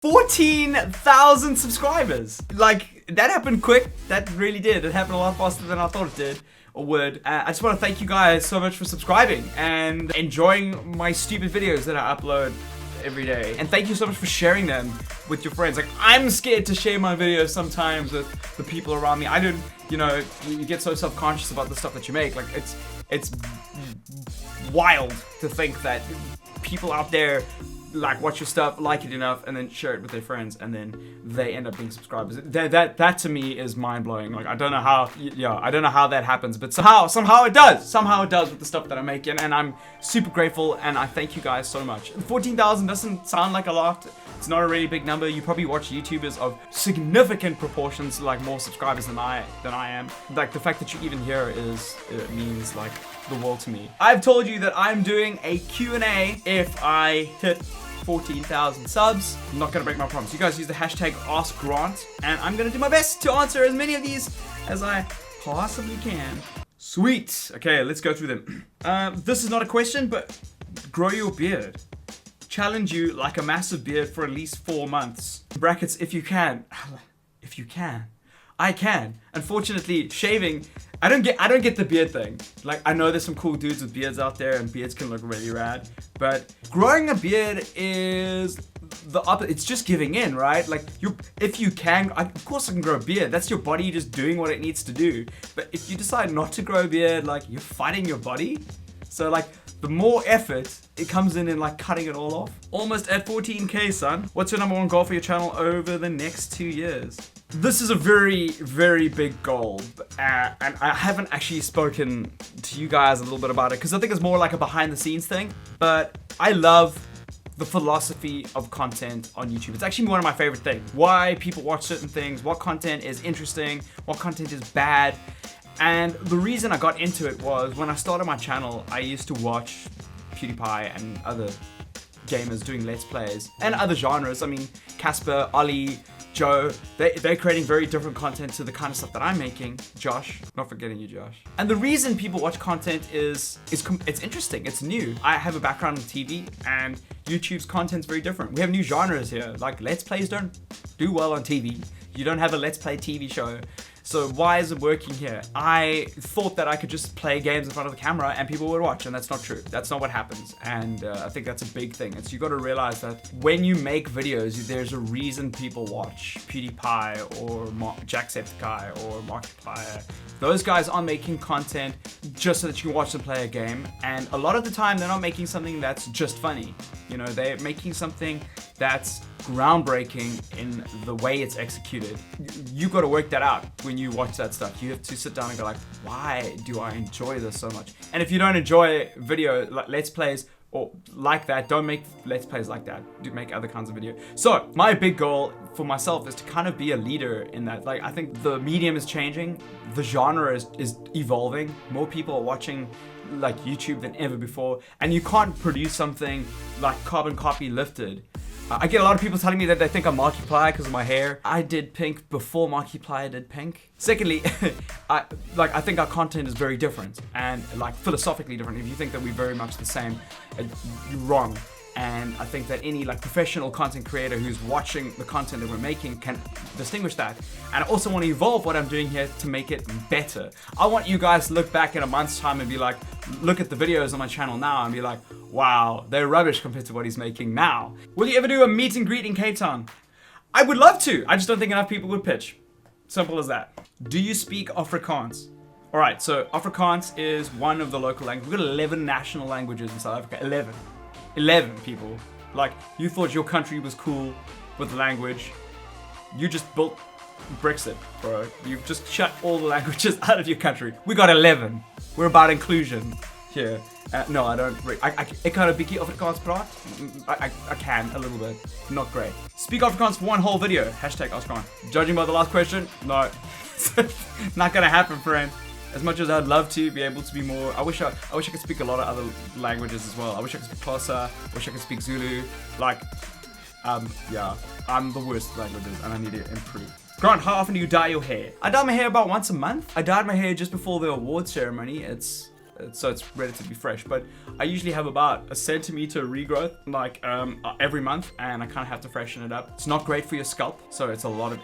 14,000 subscribers. Like, that happened quick. That really did. It happened a lot faster than I thought it did or would. I just want to thank you guys so much for subscribing and enjoying my stupid videos that I upload every day. And thank you so much for sharing them with your friends. Like, I'm scared to share my videos sometimes with the people around me. I don't, you know, you get so self-conscious about the stuff that you make. Like, it's wild to think that people out there like watch your stuff, like it enough, and then share it with their friends, and then they end up being subscribers. That to me is mind blowing. Like, I don't know how, I don't know how that happens, but somehow it does. Somehow it does with the stuff that I'm making, and I'm super grateful, and I thank you guys so much. 14,000 doesn't sound like a lot. It's not a really big number. You probably watch YouTubers of significant proportions, like more subscribers than I am. Like, the fact that you even here it means like the world to me. I've told you that I'm doing a Q&A if I hit 14,000 subs. I'm not gonna break my promise. You guys use the hashtag AskGrant, and I'm gonna do my best to answer as many of these as I possibly can. Sweet. Okay, let's go through them. This is not a question, but grow your beard. Challenge you like a massive beard for at least 4 months. Brackets, if you can. If you can. I can. Unfortunately, shaving, I don't get the beard thing. Like, I know there's some cool dudes with beards out there, and beards can look really rad, but growing a beard is the opposite. It's just giving in, right? Like, if you can, of course I can grow a beard. That's your body just doing what it needs to do. But if you decide not to grow a beard, like, you're fighting your body. So, like, the more effort it comes in like cutting it all off. Almost at 14K, son. What's your #1 goal for your channel over the next 2 years? This is a very, very big goal, and I haven't actually spoken to you guys a little bit about it because I think it's more like a behind the scenes thing, but I love the philosophy of content on YouTube. It's actually one of my favorite things. Why people watch certain things, what content is interesting, what content is bad. And the reason I got into it was when I started my channel, I used to watch PewDiePie and other gamers doing Let's Plays and other genres. I mean, Casper, Ollie, Joe, they're creating very different content to the kind of stuff that I'm making. Josh, not forgetting you, Josh. And the reason people watch content is it's interesting, it's new. I have a background in TV, and YouTube's content's very different. We have new genres here. Like, Let's Plays don't do well on TV. You don't have a Let's Play TV show. So why is it working here? I thought that I could just play games in front of the camera and people would watch, and that's not true. That's not what happens. And I think that's a big thing. You got to realize that when you make videos, there's a reason people watch PewDiePie or Jacksepticeye or Markiplier. Those guys are making content just so that you can watch them play a game. And a lot of the time, they're not making something that's just funny. You know, they're making something that's groundbreaking in the way it's executed. You got to work that out when you watch that stuff. You have to sit down and go like, why do I enjoy this so much? And if you don't enjoy video, like Let's Plays or like that, don't make Let's Plays like that. Do make other kinds of video. So my big goal for myself is to kind of be a leader in that. Like, I think the medium is changing. The genre is evolving. More people are watching like YouTube than ever before. And you can't produce something like carbon copy lifted. I get a lot of people telling me that they think I'm Markiplier because of my hair. I did pink before Markiplier did pink. Secondly, I think our content is very different and like philosophically different. If you think that we're very much the same, you're wrong. And I think that any like professional content creator who's watching the content that we're making can distinguish that. And I also want to evolve what I'm doing here to make it better. I want you guys to look back in a month's time and be like, look at the videos on my channel now and be like, wow, they're rubbish compared to what he's making now. Will you ever do a meet and greet in Cape Town? I would love to. I just don't think enough people would pitch. Simple as that. Do you speak Afrikaans? All right, so Afrikaans is one of the local languages. We've got 11 national languages in South Africa. 11 people. Like, you thought your country was cool with the language. You just built Brexit, bro. You've just shut all the languages out of your country. We got 11. We're about inclusion here. No, I don't. I kind of biggie Afrikaans praat. I can a little bit. Not great. Speak Afrikaans for one whole video. Hashtag AskGrant. Judging by the last question, no. Not gonna happen, friend. As much as I'd love to be able to be more, I wish I could speak a lot of other languages as well. I wish I could speak Xhosa, wish I could speak Zulu. Like, yeah, I'm the worst at languages and I need to improve. Grant, how often do you dye your hair? I dye my hair about once a month. I dyed my hair just before the awards ceremony. It's so it's relatively fresh. But I usually have about a centimeter regrowth like every month, and I kind of have to freshen it up. It's not great for your scalp, so it's a lot of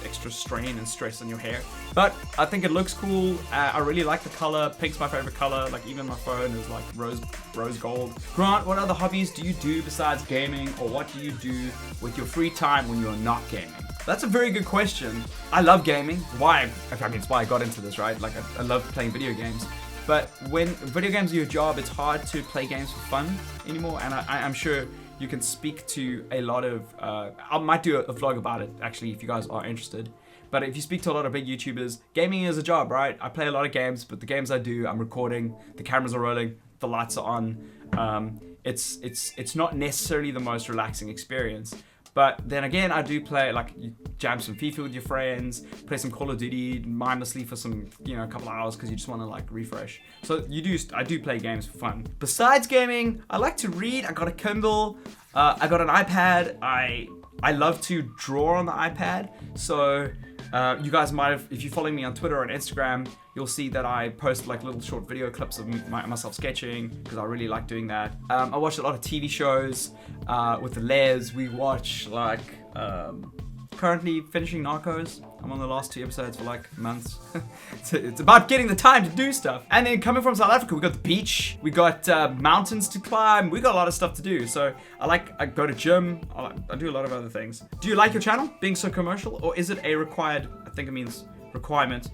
extra strain and stress on your hair. But I think it looks cool. I really like the color. Pink's my favorite color. Like even my phone is like rose gold. Grant, what other hobbies do you do besides gaming, or what do you do with your free time when you're not gaming? That's a very good question. I love gaming. Why? I mean, it's why I got into this, right? Like, I love playing video games. But when video games are your job, it's hard to play games for fun anymore. And I'm sure you can speak to a lot of... I might do a vlog about it, actually, if you guys are interested. But if you speak to a lot of big YouTubers, gaming is a job, right? I play a lot of games, but the games I do, I'm recording, the cameras are rolling, the lights are on. It's not necessarily the most relaxing experience. But then again, I do play, like, you jam some FIFA with your friends, play some Call of Duty mindlessly for some, a couple of hours because you just want to, like, refresh. So I do play games for fun. Besides gaming, I like to read. I got a Kindle. I got an iPad. I love to draw on the iPad. So you guys might have, if you follow me on Twitter or on Instagram, you'll see that I post like little short video clips of myself sketching because I really like doing that. I watch a lot of TV shows with the Les. We watch like currently finishing Narcos. I'm on the last 2 episodes for like months. It's about getting the time to do stuff. And then coming from South Africa, we got the beach, we got mountains to climb, we got a lot of stuff to do. So I go to gym, I do a lot of other things. Do you like your channel being so commercial, or is it a required, I think it means requirement,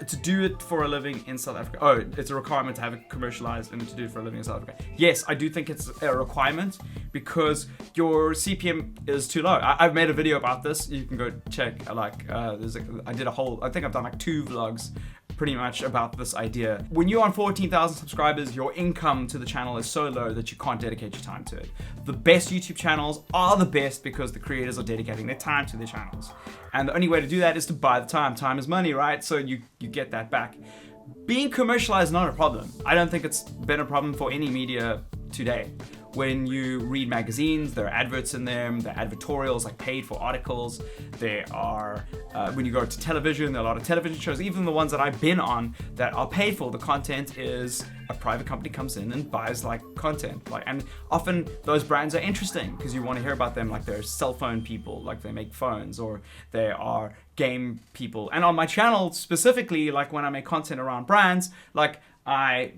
to do it for a living in South Africa? Oh, it's a requirement to have it commercialized and to do it for a living in South Africa. Yes, I do think it's a requirement because your CPM is too low. I've made a video about this. You can go check. I think I've done like 2 vlogs pretty much about this idea. When you're on 14,000 subscribers, your income to the channel is so low that you can't dedicate your time to it. The best YouTube channels are the best because the creators are dedicating their time to their channels. And the only way to do that is to buy the time. Time is money, right? So you get that back. Being commercialized is not a problem. I don't think it's been a problem for any media today. When you read magazines, there are adverts in them, there are advertorials, like paid for articles. There are, when you go to television, there are a lot of television shows, even the ones that I've been on that are paid for. The content is a private company comes in and buys like content. And often those brands are interesting because you want to hear about them. Like they're cell phone people, like they make phones, or they are game people. And on my channel specifically, like when I make content around brands, like I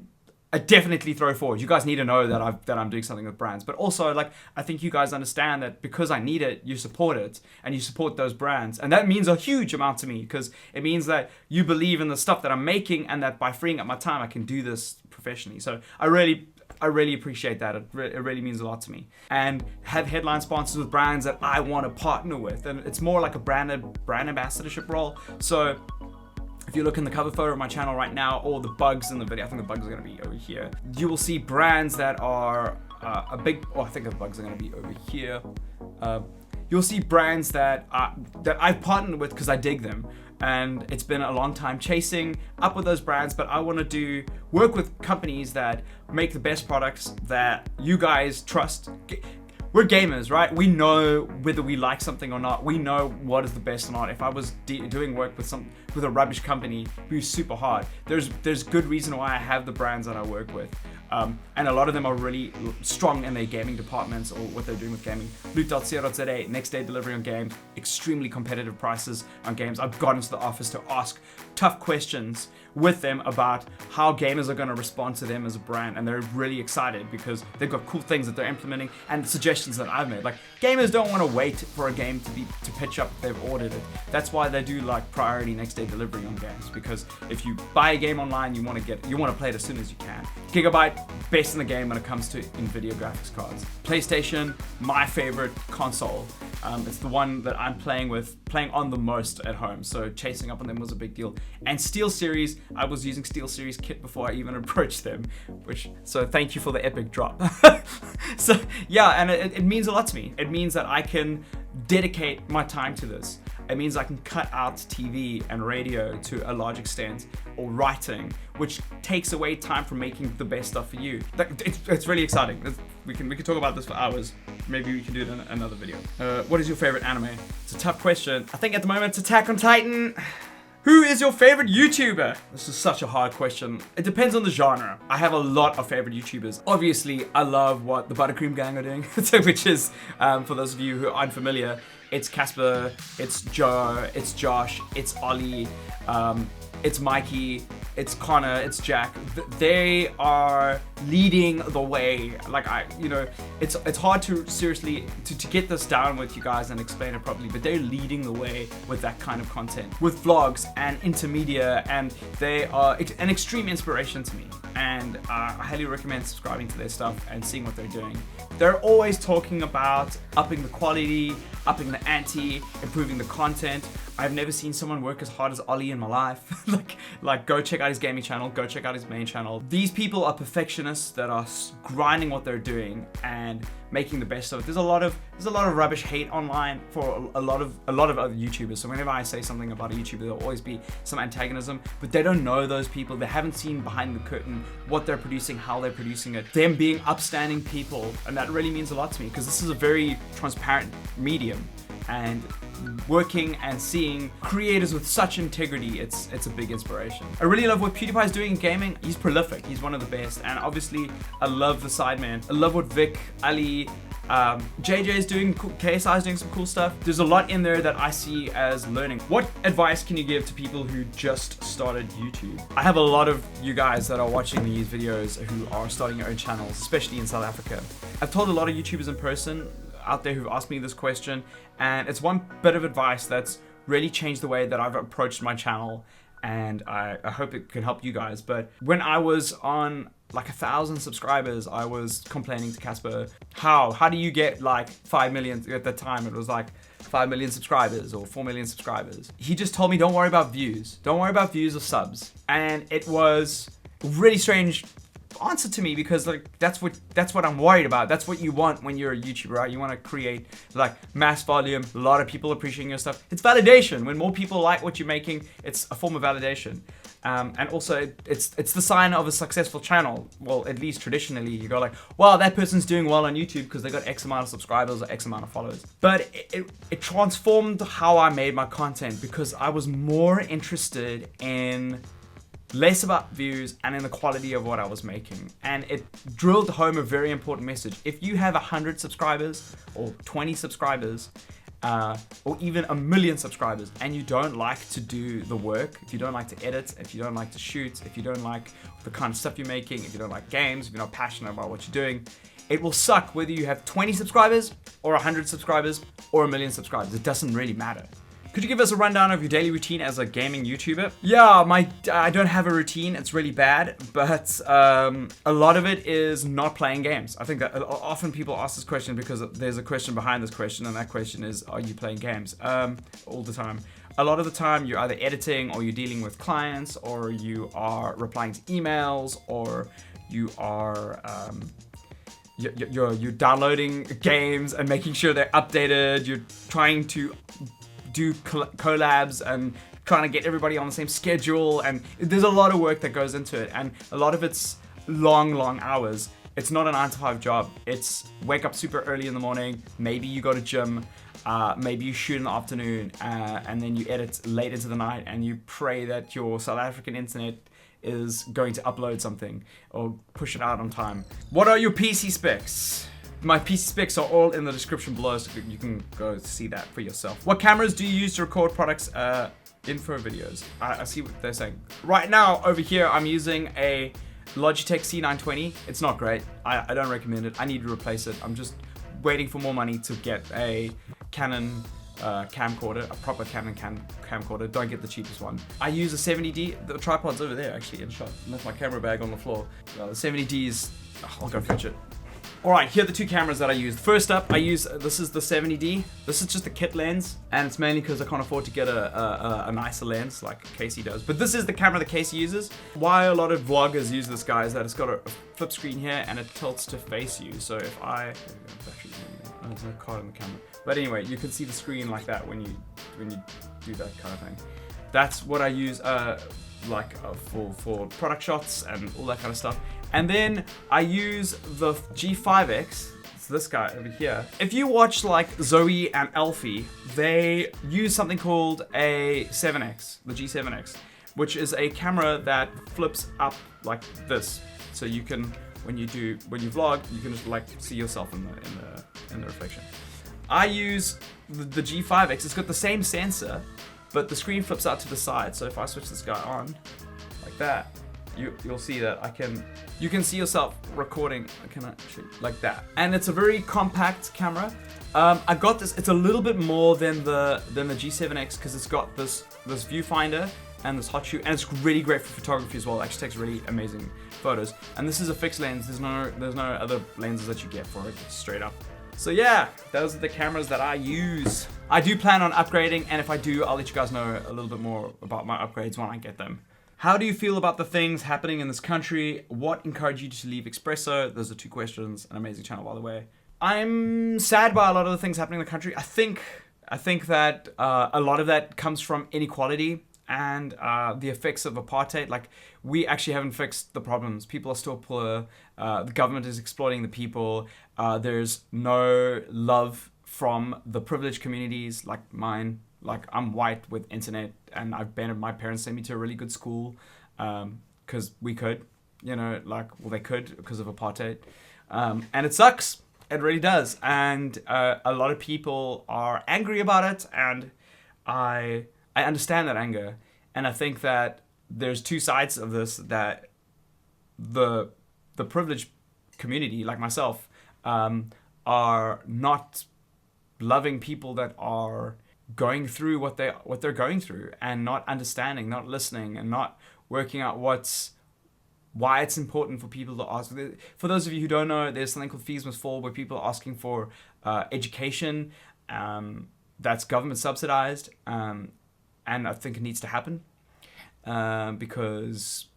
definitely throw forward. You guys need to know that I'm doing something with brands. But also, like, I think you guys understand that because I need it, you support it, and you support those brands. And that means a huge amount to me because it means that you believe in the stuff that I'm making and that by freeing up my time, I can do this professionally. So I really appreciate that. It really means a lot to me. And have headline sponsors with brands that I want to partner with. And it's more like a brand ambassadorship role. So if you look in the cover photo of my channel right now, or the bugs in the video, I think the bugs are going to be over here. You will see brands that are I think the bugs are going to be over here. You'll see brands that I've partnered with because I dig them. And it's been a long time chasing up with those brands, but I want to work with companies that make the best products that you guys trust. We're gamers, right? We know whether we like something or not. We know what is the best or not. If I was doing work with a rubbish company, it'd be super hard. There's good reason why I have the brands that I work with. And a lot of them are really strong in their gaming departments or what they're doing with gaming. Loot.co.za, next day delivery on games, extremely competitive prices on games. I've gone into the office to ask tough questions with them about how gamers are going to respond to them as a brand, and they're really excited because they've got cool things that they're implementing and suggestions that I've made. Like, gamers don't want to wait for a game to pitch up if they've ordered it. That's why they do like priority next day delivery on games, because if you buy a game online, you want to play it as soon as you can. Gigabyte, best in the game when it comes to NVIDIA graphics cards. PlayStation, my favorite console. It's the one that I'm playing on the most at home, so chasing up on them was a big deal. And SteelSeries, I was using SteelSeries kit before I even approached them, so thank you for the epic drop. So yeah, and it means a lot to me. It means that I can dedicate my time to this. It means I can cut out TV and radio to a large extent, or writing, which takes away time from making the best stuff for you. It's really exciting. We can talk about this for hours. Maybe we can do it in another video. What is your favorite anime? It's a tough question. I think at the moment it's Attack on Titan. Who is your favorite YouTuber? This is such a hard question. It depends on the genre. I have a lot of favorite YouTubers. Obviously, I love what the Buttercream Gang are doing, which is, for those of you who aren't familiar, it's Casper, it's Joe, it's Josh, it's Ollie, it's Mikey, it's Connor, it's Jack. They are leading the way. Like it's hard to seriously to get this down with you guys and explain it properly, but they're leading the way with that kind of content, with vlogs and intermedia, and they are an extreme inspiration to me. And I highly recommend subscribing to their stuff and seeing what they're doing. They're always talking about upping the quality, upping the ante, improving the content. I've never seen someone work as hard as Ollie in my life. like go check out his gaming channel, go check out his main channel. These people are perfectionists that are grinding what they're doing and making the best of it. There's a lot of rubbish hate online for a lot of other YouTubers. So whenever I say something about a YouTuber, there'll always be some antagonism, but they don't know those people. They haven't seen behind the curtain what they're producing, how they're producing it, them being upstanding people. And that really means a lot to me because this is a very transparent medium. And working and seeing creators with such integrity, it's a big inspiration. I really love what PewDiePie is doing in gaming. He's prolific, he's one of the best, and obviously I love the Sideman. I love what Vic, Ali, JJ is doing, KSI is doing some cool stuff. There's a lot in there that I see as learning. What advice can you give to people who just started YouTube? I have a lot of you guys that are watching these videos who are starting your own channels, especially in South Africa. I've told a lot of YouTubers in person out there who've asked me this question, and it's one bit of advice that's really changed the way that I've approached my channel, and I hope it can help you guys. But when I was on like 1,000 subscribers, I was complaining to Casper, how do you get like 5 million? At the time it was like 5 million subscribers or 4 million subscribers. He just told me, don't worry about views. Don't worry about views or subs. And it was really strange answer to me, because like that's what I'm worried about. That's what you want when you're a YouTuber, right? You want to create like mass volume, a lot of people appreciating your stuff. It's validation. When more people like what you're making, it's a form of validation. And also it's the sign of a successful channel. Well, at least traditionally, you go like, wow, that person's doing well on YouTube because they got X amount of subscribers or X amount of followers. But it transformed how I made my content, because I was more interested in less about views and in the quality of what I was making. And it drilled home a very important message. If you have 100 subscribers or 20 subscribers, or even 1 million subscribers, and you don't like to do the work, if you don't like to edit, if you don't like to shoot, if you don't like the kind of stuff you're making, if you don't like games, if you're not passionate about what you're doing, it will suck whether you have 20 subscribers or 100 subscribers or 1 million subscribers. It doesn't really matter. Could you give us a rundown of your daily routine as a gaming YouTuber? Yeah, I don't have a routine. It's really bad, but a lot of it is not playing games. I think that often people ask this question because there's a question behind this question, and that question is, are you playing games? All the time. A lot of the time you're either editing, or you're dealing with clients, or you are replying to emails, or you are you're downloading games and making sure they're updated. You're trying to do collabs and trying to get everybody on the same schedule, and there's a lot of work that goes into it, and a lot of it's long hours. It's not a 9-to-5 job. It's wake up super early in the morning, maybe you go to gym, maybe you shoot in the afternoon, and then you edit late into the night, and you pray that your South African internet is going to upload something or push it out on time. What are your PC specs? My PC specs are all in the description below, so you can go see that for yourself. What cameras do you use to record products, info videos? I see what they're saying. Right now, over here, I'm using a Logitech C920. It's not great. I don't recommend it. I need to replace it. I'm just waiting for more money to get a Canon camcorder, a proper Canon camcorder. Don't get the cheapest one. I use a 70D. The tripod's over there, actually, in shot. I left my camera bag on the floor. The 70D is... I'll go fetch it. Alright, here are the two cameras that I use. First up, this is the 70D. This is just a kit lens, and it's mainly because I can't afford to get a nicer lens like Casey does. But this is the camera that Casey uses. Why a lot of vloggers use this guy is that it's got a flip screen here, and it tilts to face you. So if there's no card in the camera. But anyway, you can see the screen like that when you do that kind of thing. That's what I use for product shots and all that kind of stuff. And then I use the G5X. It's this guy over here. If you watch like Zoe and Elfie, they use something called a 7X, the G7X, which is a camera that flips up like this. So you can, when you vlog, you can just like see yourself in the reflection. I use the G5X. It's got the same sensor, but the screen flips out to the side. So if I switch this guy on like that, you'll see that you can see yourself recording. I can actually like that, and it's a very compact camera. I got this. It's a little bit more than the G7X because it's got this viewfinder and this hot shoe, and it's really great for photography as well. It actually takes really amazing photos. And this is a fixed lens. There's no other lenses that you get for it. It's straight up. So yeah, those are the cameras that I use. I do plan on upgrading, and if I do, I'll let you guys know a little bit more about my upgrades when I get them. How do you feel about the things happening in this country? What encouraged you to leave Espresso? Those are 2 questions. An amazing channel, by the way. I'm sad by a lot of the things happening in the country. I think that a lot of that comes from inequality and the effects of apartheid. Like, we actually haven't fixed the problems. People are still poor. The government is exploiting the people. There's no love from the privileged communities like mine. Like, I'm white with internet, and my parents sent me to a really good school because we could, they could because of apartheid. And it sucks. It really does. And a lot of people are angry about it, and I understand that anger. And I think that there's 2 sides of this, that the privileged community, like myself, are not loving people that are going through what they're going through, and not understanding, not listening, and not working out why it's important for people to ask. For those of you who don't know, there's something called Fees Must Fall, where people are asking for education that's government subsidized, and I think it needs to happen because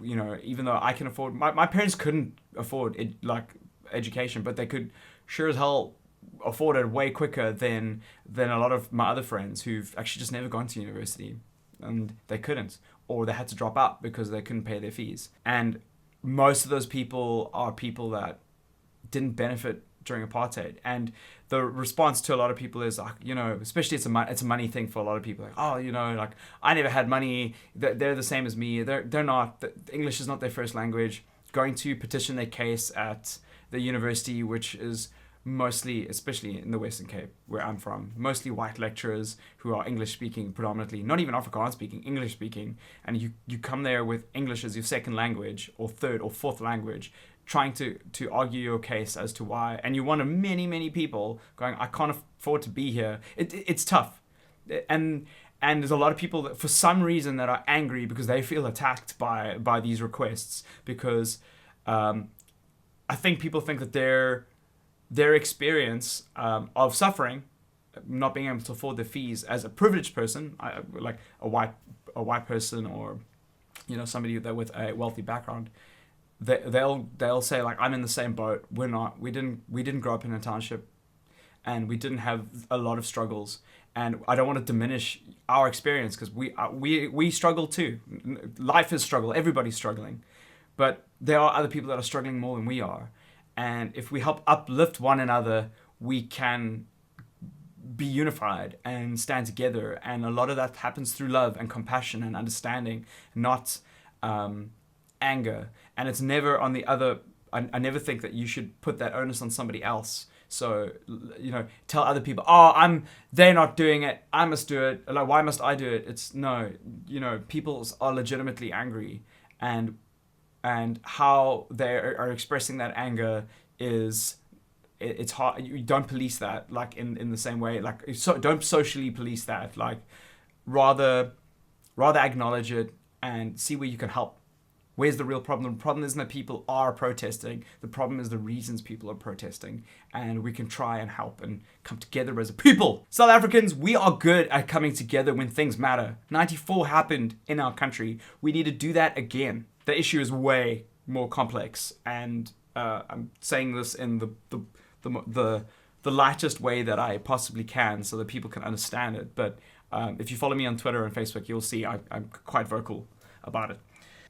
even though I can afford, my parents couldn't afford education, but they could sure as hell afford it way quicker than a lot of my other friends who've actually just never gone to university, and they couldn't, or they had to drop out because they couldn't pay their fees. And most of those people are people that didn't benefit during apartheid. And the response to a lot of people is, especially it's a money thing for a lot of people. Like, I never had money. They're the same as me. They're not. English is not their first language. Going to petition their case at the university, which is mostly, especially in the Western Cape, where I'm from, mostly white lecturers who are English speaking predominantly, not even Afrikaans speaking, English speaking, and you come there with English as your second language, or third or fourth language, trying to argue your case as to why, and you're one of many people going, I can't afford to be here. It's tough, and there's a lot of people that for some reason that are angry because they feel attacked by these requests, because I think people think that their experience of suffering, not being able to afford their fees as a privileged person, like a white person, or somebody that with a wealthy background, they'll say, like, I'm in the same boat. We're not. We didn't grow up in a township, and we didn't have a lot of struggles. And I don't want to diminish our experience, because we struggle too. Life is struggle. Everybody's struggling, but there are other people that are struggling more than we are. And if we help uplift one another, we can be unified and stand together. And a lot of that happens through love and compassion and understanding, not anger. And it's never on the other. I never think that you should put that onus on somebody else. So, tell other people, they're not doing it, I must do it. Like, why must I do it? It's no, people are legitimately angry, and how they are expressing that anger it's hard. You don't police that, like, in the same way, like, don't socially police that, like, rather acknowledge it and see where you can help. Where's the real problem? The problem isn't that people are protesting. The problem is the reasons people are protesting. And we can try and help and come together as a people. South Africans, we are good at coming together when things matter. 94 happened in our country. We need to do that again. The issue is way more complex. And I'm saying this in the lightest way that I possibly can, so that people can understand it. But if you follow me on Twitter and Facebook, you'll see I'm quite vocal about it.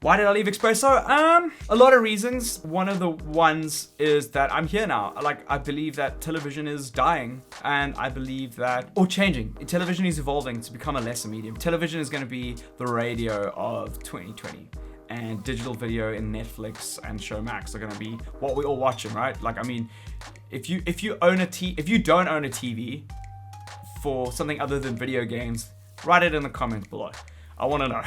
Why did I leave Expresso? A lot of reasons. One of the ones is that I'm here now. Like, I believe that television is dying, and I believe that, or changing. Television is evolving to become a lesser medium. Television is going to be the radio of 2020. And digital video in Netflix and Showmax are going to be what we're all watching, right? Like, I mean, if you don't own a TV for something other than video games, write it in the comments below. I want to know.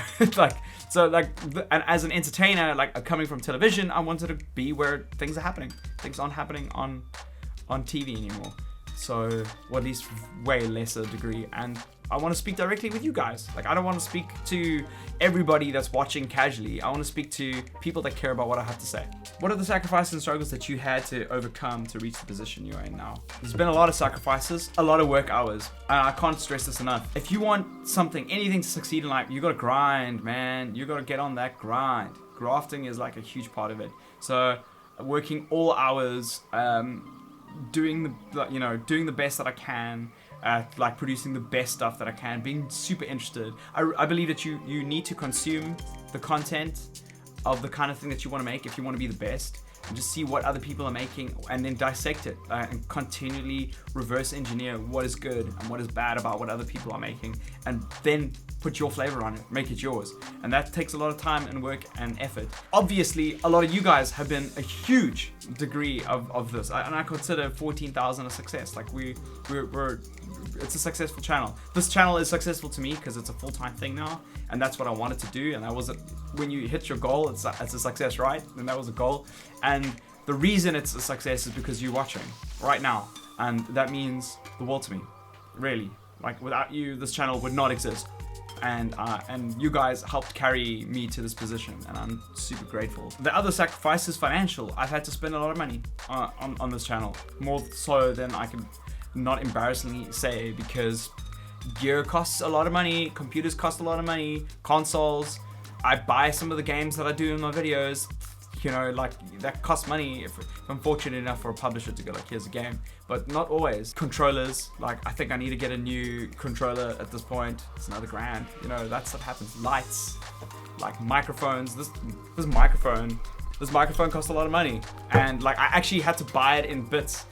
And as an entertainer, like coming from television, I wanted to be where things are happening. Things aren't happening on TV anymore. So, or at least way lesser degree. And I want to speak directly with you guys. Like, I don't want to speak to everybody that's watching casually. I want to speak to people that care about what I have to say. What are the sacrifices and struggles that you had to overcome to reach the position you're in now? There's been a lot of sacrifices, a lot of work hours, and I can't stress this enough. If you want something, anything to succeed in life, you got to grind, man. You got to get on that grind. Grafting is like a huge part of it. So, working all hours, doing the best that I can, at like producing the best stuff that I can, being super interested. I believe that you need to consume the content of the kind of thing that you want to make if you want to be the best, and just see what other people are making and then dissect it and continually reverse engineer what is good and what is bad about what other people are making, and then put your flavor on it, make it yours. And that takes a lot of time and work and effort. Obviously, a lot of you guys have been a huge degree of this, and I consider 14,000 a success. Like we're it's a successful channel. This channel is successful to me because it's a full-time thing now, and that's what I wanted to do. And that was when you hit your goal, it's a success, right? And that was a goal. And the reason it's a success is because you're watching right now, and that means the world to me, really. Like, without you, this channel would not exist. And you guys helped carry me to this position, and I'm super grateful. The other sacrifice is financial. I've had to spend a lot of money on this channel, more so than I can not embarrassingly say, because gear costs a lot of money, computers cost a lot of money, consoles. I buy some of the games that I do in my videos, you know, like that costs money if I'm fortunate enough for a publisher to go like, here's a game, but not always. Controllers, like I think I need to get a new controller at this point. It's another grand, you know, that stuff happens. Lights, like microphones, this microphone costs a lot of money, and like I actually had to buy it in bits,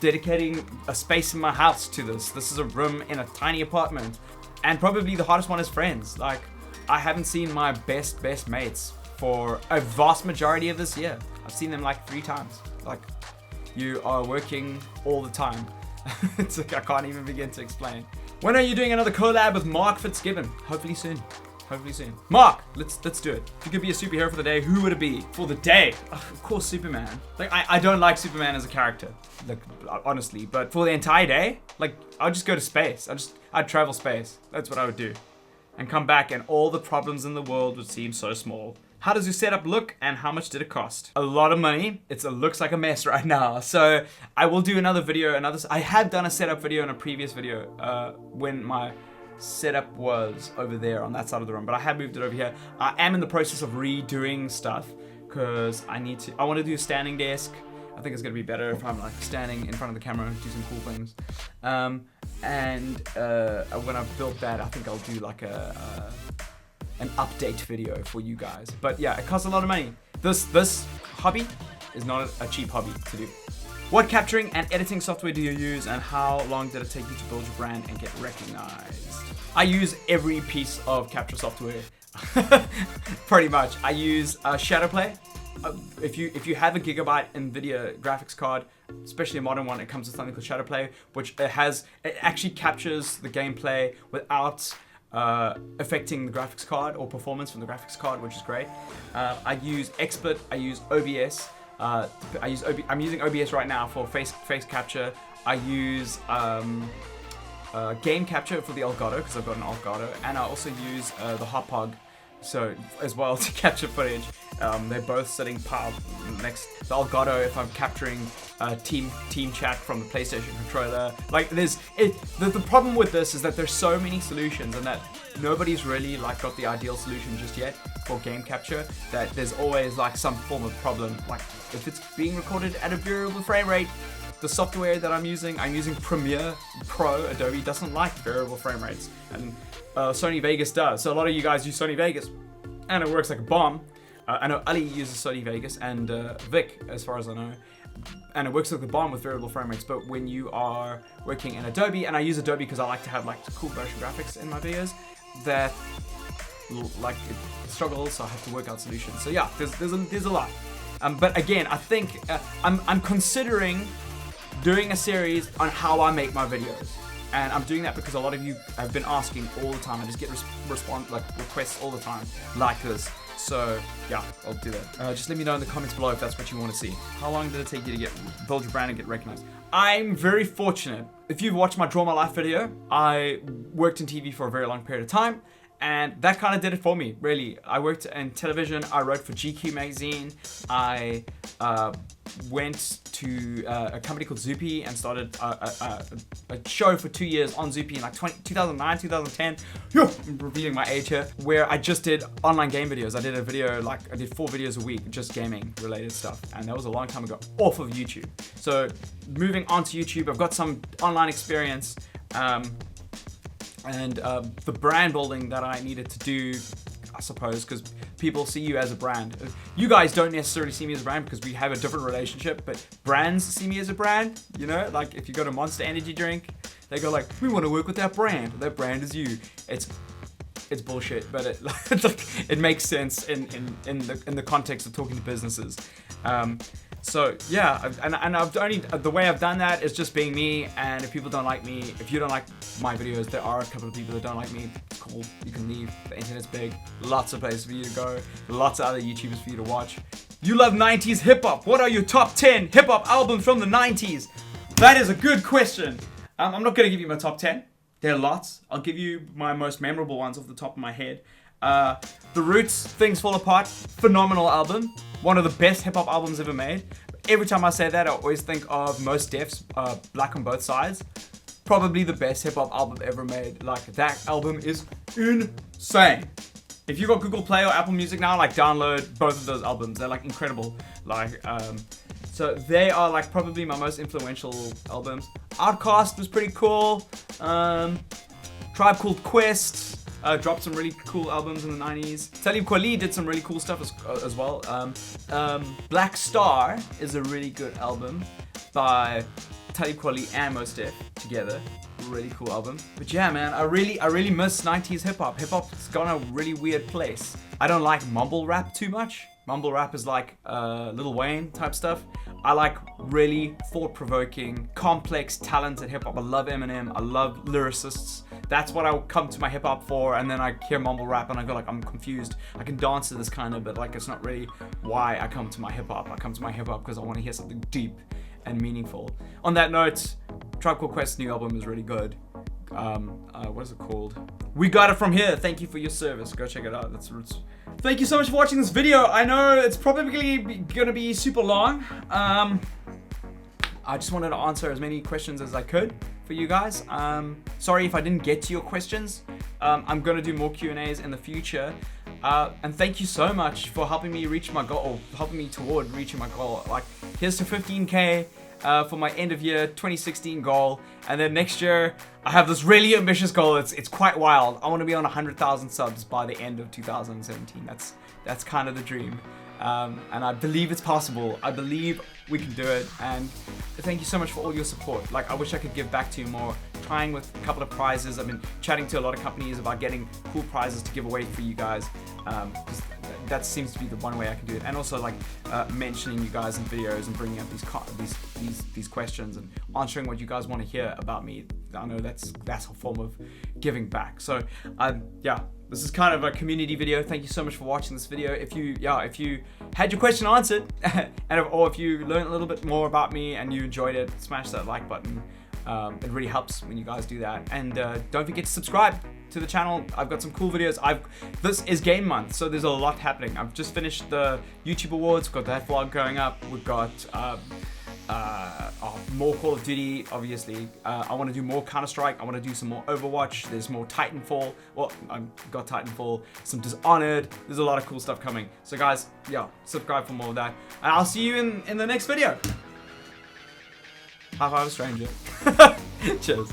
dedicating a space in my house to this. This is a room in a tiny apartment. And probably the hardest one is friends. Like, I haven't seen my best mates for a vast majority of this year. I've seen them like 3 times. Like, you are working all the time. It's like, I can't even begin to explain. When are you doing another collab with Mark Fitzgibbon? Hopefully soon. Hopefully soon. Mark, let's do it. If you could be a superhero for the day, who would it be? For the day, of course, Superman. Like, I don't like Superman as a character, like, honestly, but for the entire day, like, I'd just go to space. I'd travel space. That's what I would do. And come back, and all the problems in the world would seem so small. How does your setup look, and how much did it cost? A lot of money. It looks like a mess right now. So I will do another video, I had done a setup video in a previous video, when my setup was over there on that side of the room, but I have moved it over here. I am in the process of redoing stuff because I want to do a standing desk. I think it's gonna be better if I'm like standing in front of the camera and do some cool things. When I've built that, I think I'll do like an update video for you guys. But yeah, it costs a lot of money. This hobby is not a cheap hobby to do. What capturing and editing software do you use, and how long did it take you to build your brand and get recognized? I use every piece of capture software, pretty much. I use Shadowplay. If you have a gigabyte NVIDIA graphics card, especially a modern one, it comes with something called Shadowplay, which it actually captures the gameplay without affecting the graphics card or performance from the graphics card, which is great. I use XSplit. I use OBS. I'm using OBS right now for face capture. I use game capture for the Elgato because I've got an Elgato, and I also use the Hotpog, so as well, to capture footage. They're both sitting piled next. The Elgato, if I'm capturing team chat from the PlayStation controller. Like, the problem with this is that there's so many solutions, and that nobody's really like got the ideal solution just yet for game capture. That there's always like some form of problem. Like, if it's being recorded at a variable frame rate, the software that I'm using Premiere Pro. Adobe doesn't like variable frame rates, and Sony Vegas does. So a lot of you guys use Sony Vegas, and it works like a bomb. I know Ali uses Sony Vegas and Vic, as far as I know. And it works like the bomb with variable frame rates, but when you are working in Adobe, and I use Adobe because I like to have like cool motion graphics in my videos, that like it struggles, so I have to work out solutions. So yeah, there's a lot. But again, I think I'm considering doing a series on how I make my videos, and I'm doing that because a lot of you have been asking all the time. I just get requests all the time like this. So yeah, I'll do that. Just let me know in the comments below if that's what you want to see. How long did it take you to build your brand and get recognized? I'm very fortunate. If you've watched my Draw My Life video, I worked in TV for a very long period of time, and that kind of did it for me, really. I worked in television, I wrote for GQ magazine, I went to a company called Zoopy and started a show for 2 years on Zoopy in like 2009, 2010. I'm revealing my age here. Where I just did online game videos. I did 4 videos a week, just gaming related stuff. And that was a long time ago, off of YouTube. So moving on to YouTube, I've got some online experience. And the brand building that I needed to do, I suppose, because people see you as a brand. You guys don't necessarily see me as a brand because we have a different relationship, but brands see me as a brand, you know? Like if you got a Monster energy drink, they go like, we want to work with that brand. That brand is you. It's bullshit, but it makes sense in the context of talking to businesses. So yeah, and I've only, the way I've done that is just being me, and if people don't like me, if you don't like my videos, there are a couple of people that don't like me, it's cool, you can leave, the internet's big, lots of places for you to go, lots of other YouTubers for you to watch. You love 90s hip-hop, what are your top 10 hip-hop albums from the 90s? That is a good question. I'm not going to give you my top 10, there are lots, I'll give you my most memorable ones off the top of my head. The Roots, Things Fall Apart, phenomenal album. One of the best hip-hop albums ever made. Every time I say that, I always think of Mos Def's Black on Both Sides. Probably the best hip-hop album ever made. Like, that album is insane. If you got Google Play or Apple Music now, like, download both of those albums. They're, like, incredible. Like, so they are, like, probably my most influential albums. Outkast was pretty cool. Tribe Called Quest. Dropped some really cool albums in the 90s. Talib Kweli did some really cool stuff as well. Black Star is a really good album by Talib Kweli and Mos Def together. Really cool album. But yeah, man, I really miss 90s hip-hop. Hip-hop's gone a really weird place. I don't like mumble rap too much. Mumble rap is like Lil Wayne type stuff. I like really thought-provoking, complex, talented hip-hop. I love Eminem. I love lyricists. That's what I come to my hip-hop for, and then I hear mumble rap and I go like, I'm confused. I can dance to this kind of, but like it's not really why I come to my hip-hop. I come to my hip-hop because I want to hear something deep and meaningful. On that note, Tribe Called Quest's new album is really good. What is it called? We Got It From Here. Thank you for your service. Go check it out. Thank you so much for watching this video. I know it's probably gonna be super long. I just wanted to answer as many questions as I could for you guys. Sorry if I didn't get to your questions. I'm gonna do more Q&As in the future. And thank you so much for helping me reach my goal, or helping me toward reaching my goal. Like, here's to 15K for my end of year 2016 goal. And then next year, I have this really ambitious goal. It's quite wild. I want to be on 100,000 subs by the end of 2017. That's kind of the dream. And I believe it's possible. I believe we can do it. And thank you so much for all your support. Like, I wish I could give back to you more. Trying with a couple of prizes. I've been chatting to a lot of companies about getting cool prizes to give away for you guys. Because that seems to be the one way I can do it. And also like mentioning you guys in videos and bringing up these questions and answering what you guys want to hear about me. I know that's a form of giving back. So yeah. This is kind of a community video. Thank you so much for watching this video. If you had your question answered, or if you learned a little bit more about me and you enjoyed it, smash that like button. It really helps when you guys do that. And don't forget to subscribe to the channel. I've got some cool videos. This is game month, so there's a lot happening. I've just finished the YouTube awards. We've got that vlog going up. We've got more Call of Duty, obviously. I want to do more Counter-Strike. I want to do some more Overwatch. There's more Titanfall. Well, I've got Titanfall, some Dishonored. There's a lot of cool stuff coming. So guys, yeah, subscribe for more of that. And I'll see you in the next video. High five, stranger. Cheers.